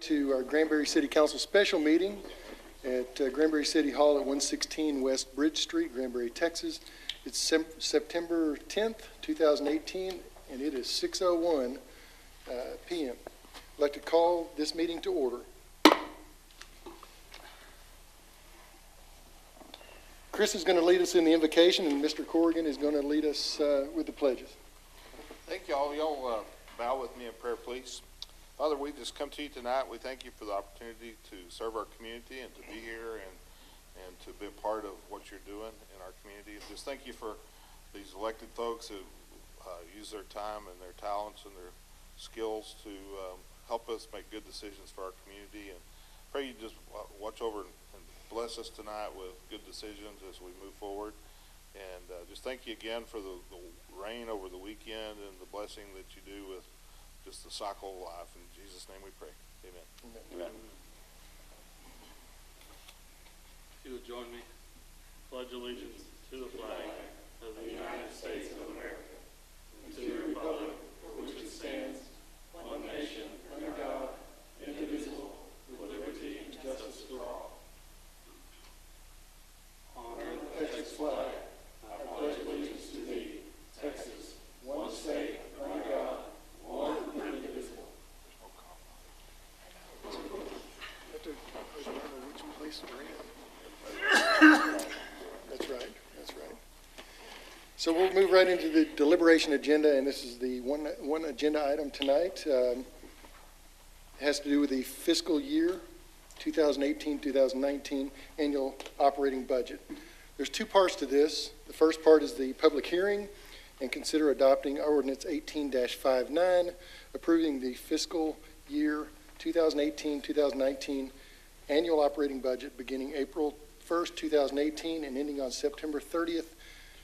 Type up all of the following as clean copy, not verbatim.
to our Granbury City Council special meeting at Granbury City Hall at 116 West Bridge Street, Granbury, Texas. It's September 10th, 2018, and it is 6:01 p.m. I'd like to call this meeting to order. Chris is going to lead us in the invocation, and Mr. Corrigan is going to lead us with the pledges. Thank you all. Y'all bow with me in prayer, please. Father, we just come to you tonight. We thank you for the opportunity to serve our community and to be here and to be a part of what you're doing in our community. And just thank you for these elected folks who use their time and their talents and their skills to help us make good decisions for our community. And pray you just watch over and bless us tonight with good decisions as we move forward. And just thank you again for the rain over the weekend and the blessing that you do with just the cycle of life. In Jesus' name we pray. Amen. Amen. If you would join me, pledge allegiance to the flag of the United States of America, and to the republic for which it stands, one nation, under God, indivisible, with liberty and justice for all. Honor the Texas flag. I pledge allegiance to thee, Texas, one state, under God, one and indivisible. That's right. So we'll move right into the deliberation agenda, and this is the one agenda item tonight. It has to do with the fiscal year 2018-2019 annual operating budget. There's two parts to this. The first part is the public hearing and consider adopting ordinance 18-59, approving the fiscal year 2018-2019 annual operating budget beginning April 1st, 2018 and ending on September 30th,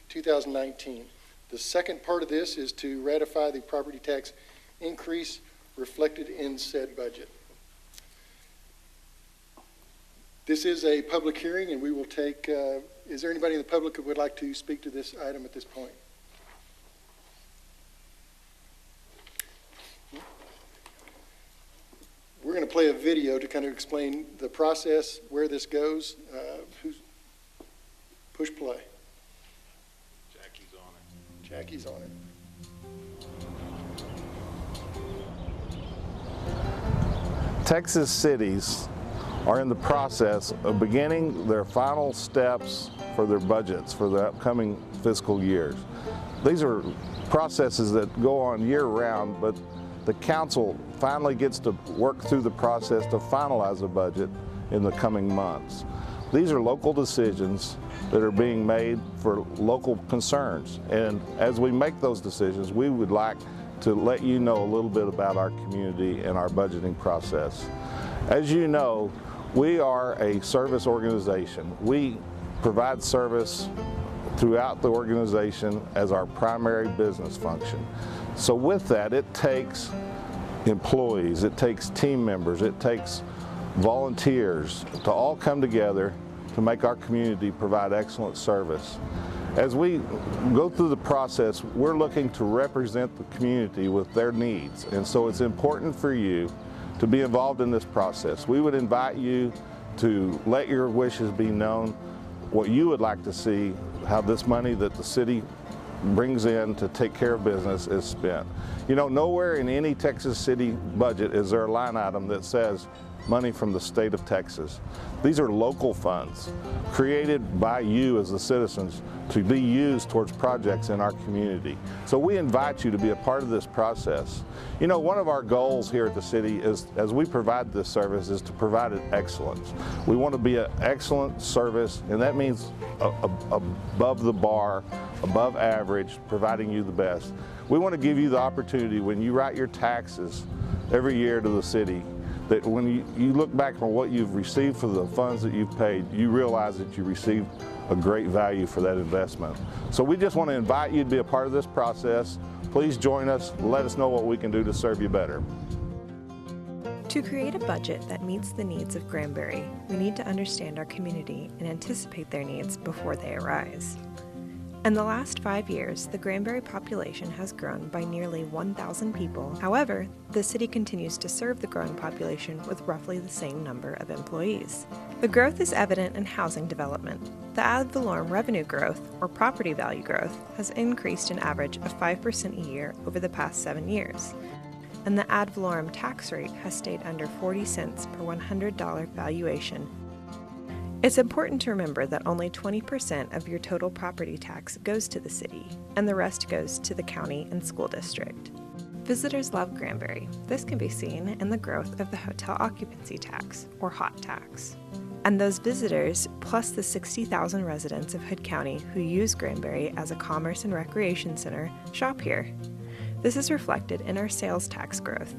2019. The second part of this is to ratify the property tax increase reflected in said budget. This is a public hearing, and we will take, is there anybody in the public who would like to speak to this item at this point? We're going to play a video to kind of explain the process, where this goes. Push play. Jackie's on it. Jackie's on it. Texas cities are in the process of beginning their final steps for their budgets for the upcoming fiscal years. These are processes that go on year-round, but the council finally gets to work through the process to finalize a budget in the coming months. These are local decisions that are being made for local concerns, and as we make those decisions, we would like to let you know a little bit about our community and our budgeting process. As you know, we are a service organization. We provide service throughout the organization as our primary business function. So with that, it takes employees, it takes team members, it takes volunteers to all come together to make our community provide excellent service. As we go through the process, we're looking to represent the community with their needs, and so it's important for you to be involved in this process. We would invite you to let your wishes be known, what you would like to see, how this money that the city brings in to take care of business is spent. You know, nowhere in any Texas city budget is there a line item that says money from the state of Texas. These are local funds created by you as the citizens to be used towards projects in our community. So we invite you to be a part of this process. You know, one of our goals here at the city is, as we provide this service, is to provide it excellence. We want to be an excellent service, and that means above the bar, above average, providing you the best. We want to give you the opportunity when you write your taxes every year to the city, that when you look back on what you've received for the funds that you've paid, you realize that you received a great value for that investment. So we just want to invite you to be a part of this process. Please join us. Let us know what we can do to serve you better. To create a budget that meets the needs of Granbury, we need to understand our community and anticipate their needs before they arise. In the last 5 years, the Granbury population has grown by nearly 1,000 people. However, the city continues to serve the growing population with roughly the same number of employees. The growth is evident in housing development. The ad valorem revenue growth, or property value growth, has increased an average of 5% a year over the past 7 years, and the ad valorem tax rate has stayed under 40 cents per $100 valuation. It's important to remember that only 20% of your total property tax goes to the city, and the rest goes to the county and school district. Visitors love Granbury. This can be seen in the growth of the hotel occupancy tax, or HOT tax. And those visitors, plus the 60,000 residents of Hood County who use Granbury as a commerce and recreation center, shop here. This is reflected in our sales tax growth.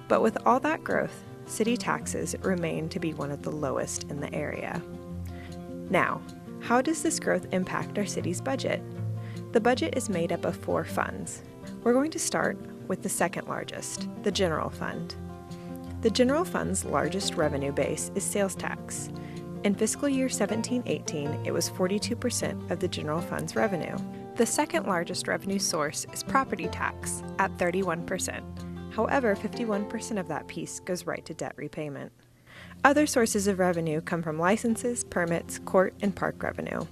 But with all that growth, city taxes remain to be one of the lowest in the area. Now, how does this growth impact our city's budget? The budget is made up of 4 funds. We're going to start with the second largest, the general fund. The general fund's largest revenue base is sales tax. In fiscal year 17-18, it was 42% of the general fund's revenue. The second largest revenue source is property tax at 31%. However, 51% of that piece goes right to debt repayment. Other sources of revenue come from licenses, permits, court, and park revenue.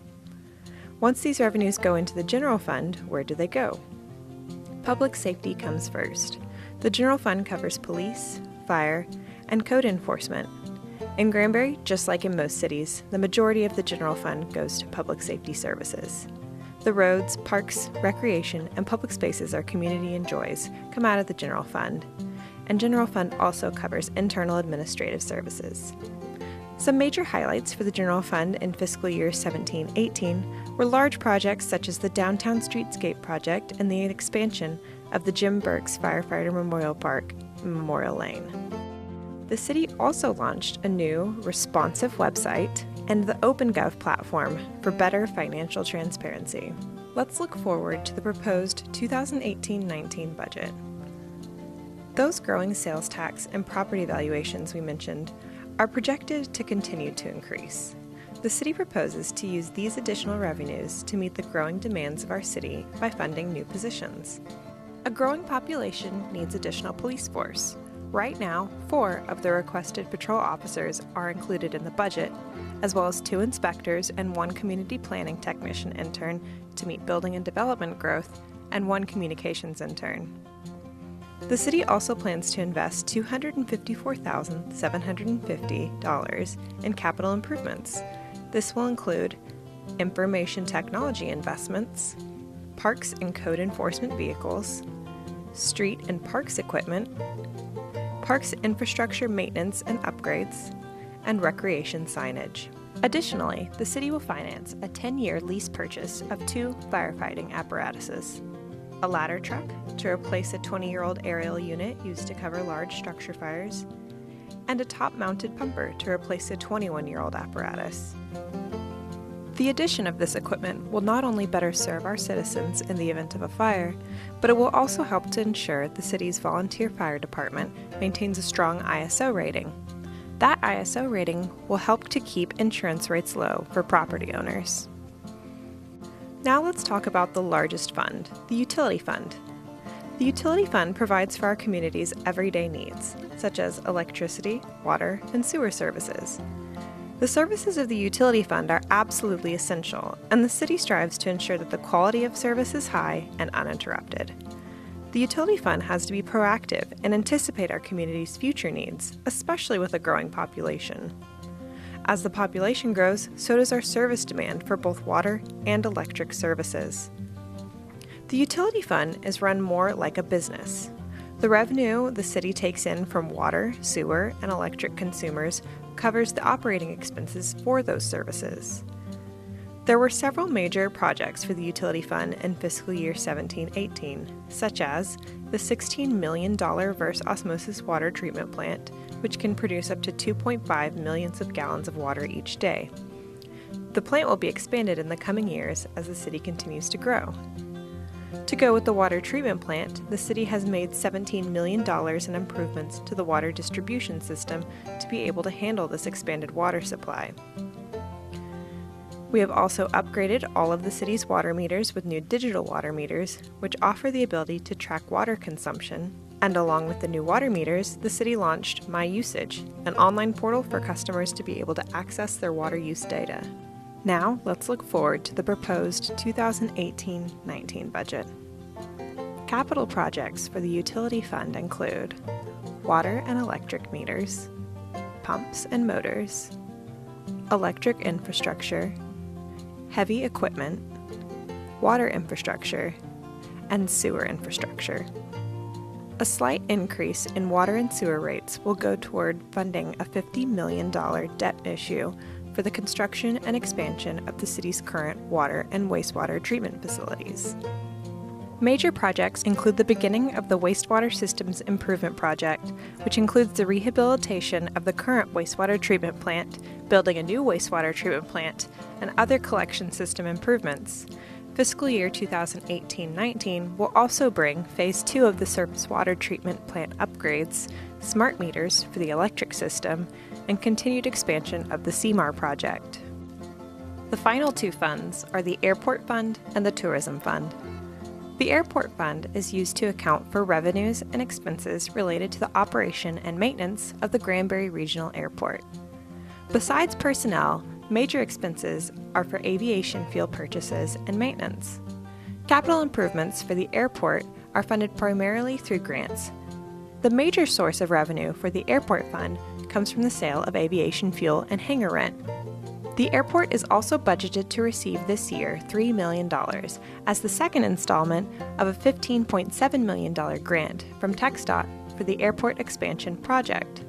Once these revenues go into the general fund, where do they go? Public safety comes first. The general fund covers police, fire, and code enforcement. In Granbury, just like in most cities, the majority of the general fund goes to public safety services. The roads, parks, recreation, and public spaces our community enjoys come out of the general fund, and general fund also covers internal administrative services. Some major highlights for the general fund in fiscal year 17-18 were large projects such as the Downtown Streetscape project and the expansion of the Jim Burks Firefighter Memorial Park in Memorial Lane. The city also launched a new, responsive website and the OpenGov platform for better financial transparency. Let's look forward to the proposed 2018-19 budget. Those growing sales tax and property valuations we mentioned are projected to continue to increase. The city proposes to use these additional revenues to meet the growing demands of our city by funding new positions. A growing population needs additional police force. Right now, 4 of the requested patrol officers are included in the budget, as well as 2 inspectors and 1 community planning technician intern to meet building and development growth, and 1 communications intern. The city also plans to invest $254,750 in capital improvements. This will include information technology investments, parks and code enforcement vehicles, street and parks equipment, parks infrastructure maintenance and upgrades, and recreation signage. Additionally, the city will finance a 10-year lease purchase of 2 firefighting apparatuses, a ladder truck to replace a 20-year-old aerial unit used to cover large structure fires, and a top-mounted pumper to replace a 21-year-old apparatus. The addition of this equipment will not only better serve our citizens in the event of a fire, but it will also help to ensure the city's volunteer fire department maintains a strong ISO rating. That ISO rating will help to keep insurance rates low for property owners. Now let's talk about the largest fund, the utility fund. The utility fund provides for our community's everyday needs, such as electricity, water, and sewer services. The services of the utility fund are absolutely essential, and the city strives to ensure that the quality of service is high and uninterrupted. The utility fund has to be proactive and anticipate our community's future needs, especially with a growing population. As the population grows, so does our service demand for both water and electric services. The utility fund is run more like a business. The revenue the city takes in from water, sewer, and electric consumers covers the operating expenses for those services. There were several major projects for the utility fund in fiscal year 17-18, such as the $16 million reverse osmosis water treatment plant, which can produce up to 2.5 million gallons of water each day. The plant will be expanded in the coming years as the city continues to grow. To go with the water treatment plant, the city has made $17 million in improvements to the water distribution system to be able to handle this expanded water supply. We have also upgraded all of the city's water meters with new digital water meters, which offer the ability to track water consumption. And along with the new water meters, the city launched My Usage, an online portal for customers to be able to access their water use data. Now, let's look forward to the proposed 2018-19 budget. Capital projects for the utility fund include water and electric meters, pumps and motors, electric infrastructure, heavy equipment, water infrastructure, and sewer infrastructure. A slight increase in water and sewer rates will go toward funding a $50 million debt issue for the construction and expansion of the city's current water and wastewater treatment facilities. Major projects include the beginning of the Wastewater Systems Improvement Project, which includes the rehabilitation of the current wastewater treatment plant, building a new wastewater treatment plant, and other collection system improvements. Fiscal year 2018-19 will also bring Phase 2 of the surface water treatment plant upgrades, smart meters for the electric system, and continued expansion of the CMAR project. The final two funds are the Airport Fund and the Tourism Fund. The Airport Fund is used to account for revenues and expenses related to the operation and maintenance of the Granbury Regional Airport. Besides personnel, major expenses are for aviation fuel purchases and maintenance. Capital improvements for the airport are funded primarily through grants. The major source of revenue for the Airport Fund comes from the sale of aviation fuel and hangar rent. The airport is also budgeted to receive this year $3 million as the second installment of a $15.7 million grant from TxDOT for the airport expansion project.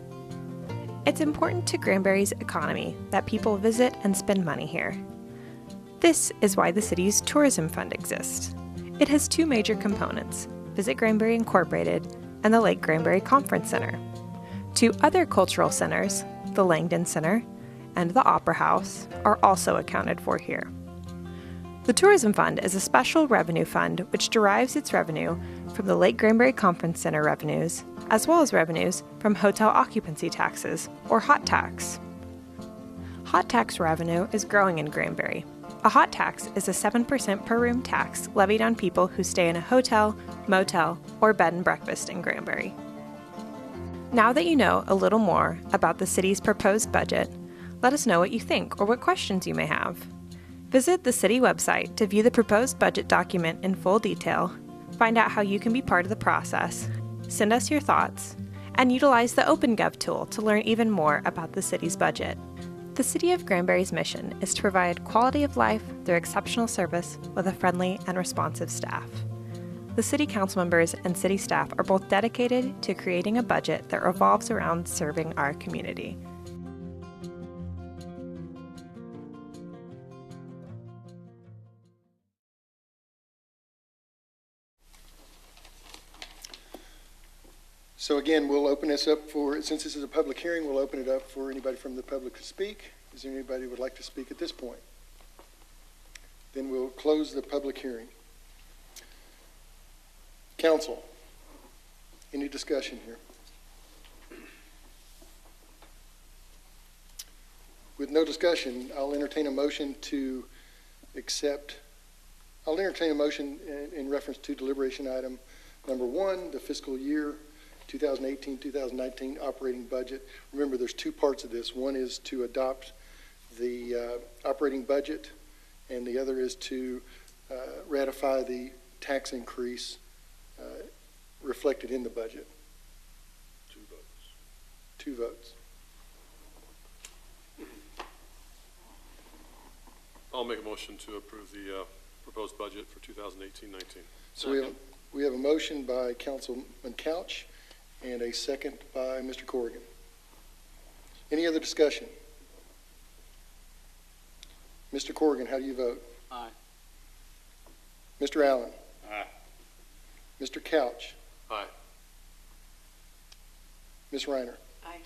It's important to Granbury's economy that people visit and spend money here. This is why the city's tourism fund exists. It has two major components, Visit Granbury Incorporated and the Lake Granbury Conference Center. Two other cultural centers, the Langdon Center and the Opera House, are also accounted for here. The Tourism Fund is a special revenue fund which derives its revenue from the Lake Granbury Conference Center revenues, as well as revenues from hotel occupancy taxes, or hot tax. Hot tax revenue is growing in Granbury. A hot tax is a 7% per room tax levied on people who stay in a hotel, motel, or bed and breakfast in Granbury. Now that you know a little more about the city's proposed budget, let us know what you think or what questions you may have. Visit the city website to view the proposed budget document in full detail, find out how you can be part of the process, send us your thoughts, and utilize the OpenGov tool to learn even more about the city's budget. The City of Granbury's mission is to provide quality of life through exceptional service with a friendly and responsive staff. The city council members and city staff are both dedicated to creating a budget that revolves around serving our community. So again, we'll open this up for, since this is a public hearing, we'll open it up for anybody from the public to speak. Is there anybody who would like to speak at this point? Then we'll close the public hearing. Council, any discussion here? With no discussion, I'll entertain a motion to accept, I'll entertain a motion in reference to deliberation item number 1, the fiscal year 2018-2019 operating budget. Remember, there's two parts of this. One is to adopt the operating budget, and the other is to ratify the tax increase reflected in the budget. 2 votes. 2 votes. I'll make a motion to approve the proposed budget for 2018-19. So we have a motion by Councilman Couch and a second by Mr. Corrigan. Any other discussion? Mr. Corrigan, how do you vote? Aye. Mr. Allen? Aye. Mr. Couch? Aye. Ms. Reiner? Aye.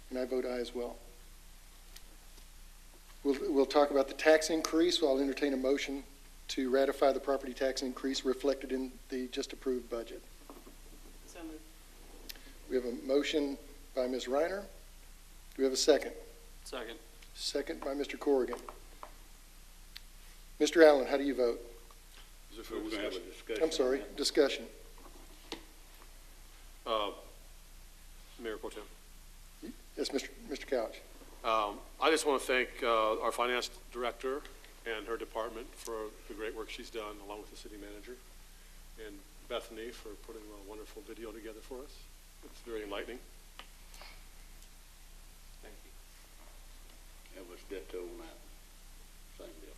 And I vote aye as well. We'll talk about the tax increase. I'll entertain a motion to ratify the property tax increase reflected in the just approved budget. So moved. We have a motion by Ms. Reiner. Do we have a second? Second. Second by Mr. Corrigan. Mr. Allen, how do you vote? Is it for We're gonna have a discussion? discussion. I'm sorry, discussion. Mayor Pro Tem. Yes, Mr. Couch. I just want to thank our finance director and her department for the great work she's done, along with the city manager, and Bethany for putting a wonderful video together for us. It's very enlightening. Thank you. That was ditto on that. Same deal.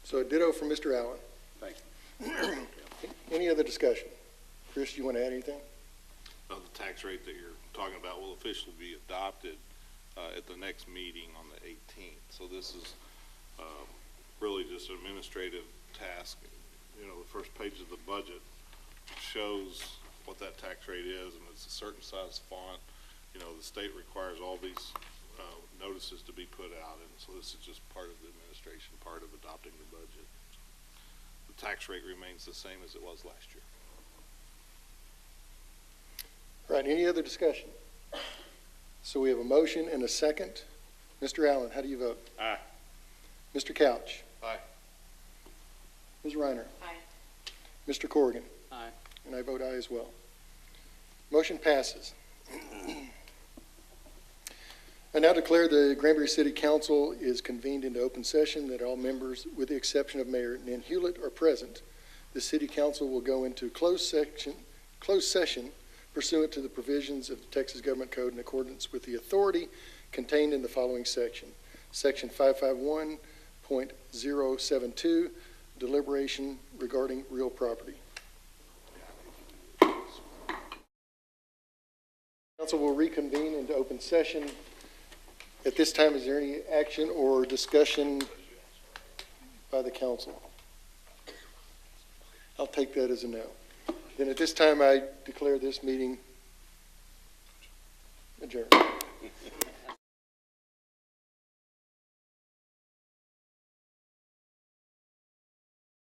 So a ditto from Mr. Allen. Thank you. Any other discussion? Chris, you want to add anything? The tax rate that you're talking about will officially be adopted at the next meeting on the 18th. So this is really just an administrative task. You know, the first page of the budget shows what that tax rate is, and it's a certain size font. You know, the state requires all these notices to be put out, and so this is just part of the administration, part of adopting the budget. The tax rate remains the same as it was last year. All right, any other discussion? So we have a motion and a second. Mr. Allen, how do you vote? Aye. Mr. Couch? Aye. Ms. Reiner? Aye. Mr. Corrigan? Aye. And I vote aye as well. Motion passes. I now declare the Granbury City Council is convened into open session, that all members, with the exception of Mayor Nan Hewlett, are present. The City Council will go into closed session pursuant to the provisions of the Texas Government Code in accordance with the authority contained in the following section. Section 551.072, deliberation regarding real property. Council will reconvene into open session. At this time, is there any action or discussion by the council? I'll take that as a no. Then at this time, I declare this meeting adjourned.